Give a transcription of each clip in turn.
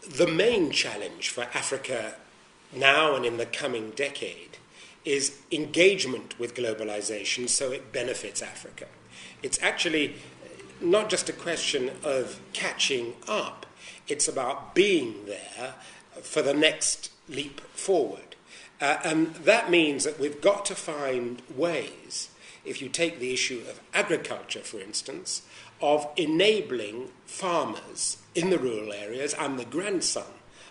The main challenge for Africa now and in the coming decade is engagement with globalization so it benefits Africa. It's actually not just a question of catching up, it's about being there for the next leap forward. And that means that we've got to find ways, if you take the issue of agriculture, for instance, of enabling farmers in the rural areas. I'm the grandson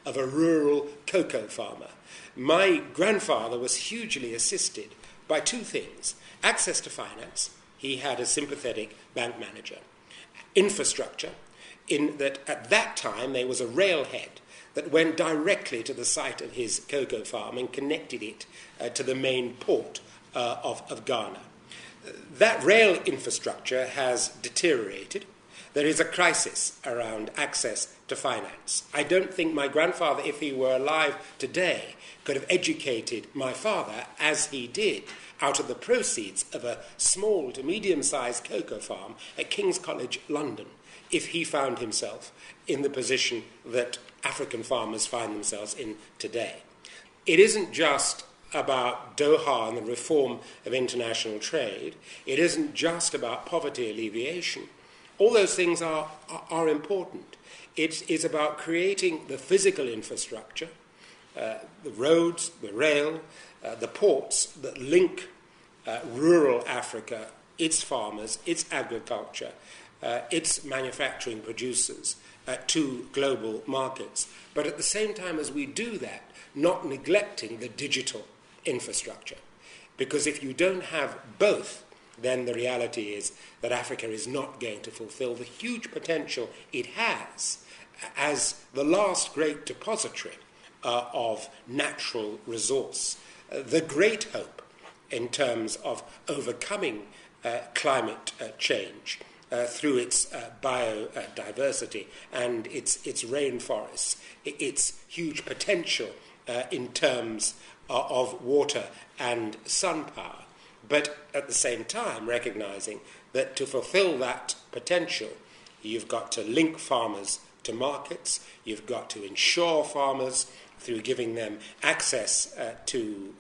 of a rural cocoa farmer. My grandfather was hugely assisted by two things: access to finance. He had a sympathetic bank manager. Infrastructure, in that at that time there was a railhead that went directly to the site of his cocoa farm and connected it to the main port of Ghana. That rail infrastructure has deteriorated. There is a crisis around access to finance. I don't think my grandfather, if he were alive today, could have educated my father as he did out of the proceeds of a small to medium-sized cocoa farm at King's College, London, if he found himself in the position that African farmers find themselves in today. It isn't just about Doha and the reform of international trade. It isn't just about poverty alleviation. All those things are important. It is about creating the physical infrastructure, the roads, the rail, the ports that link rural Africa, its farmers, its agriculture, its manufacturing producers to global markets. But at the same time as we do that, not neglecting the digital infrastructure. Because if you don't have both, then the reality is that Africa is not going to fulfill the huge potential it has as the last great depository of natural resource, the great hope in terms of overcoming climate change through its biodiversity and its rainforests, its huge potential in terms of water and sun power, but at the same time recognizing that to fulfill that potential, you've got to link farmers to markets, you've got to insure farmers through giving them access to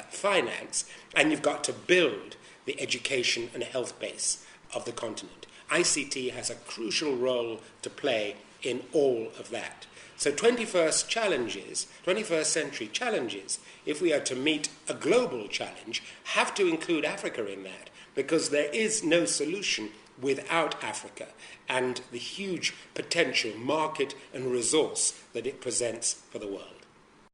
finance, and you've got to build the education and health base of the continent. ICT has a crucial role to play in all of that. So 21st century challenges, if we are to meet a global challenge, have to include Africa in that, because there is no solution without Africa and the huge potential market and resource that it presents for the world.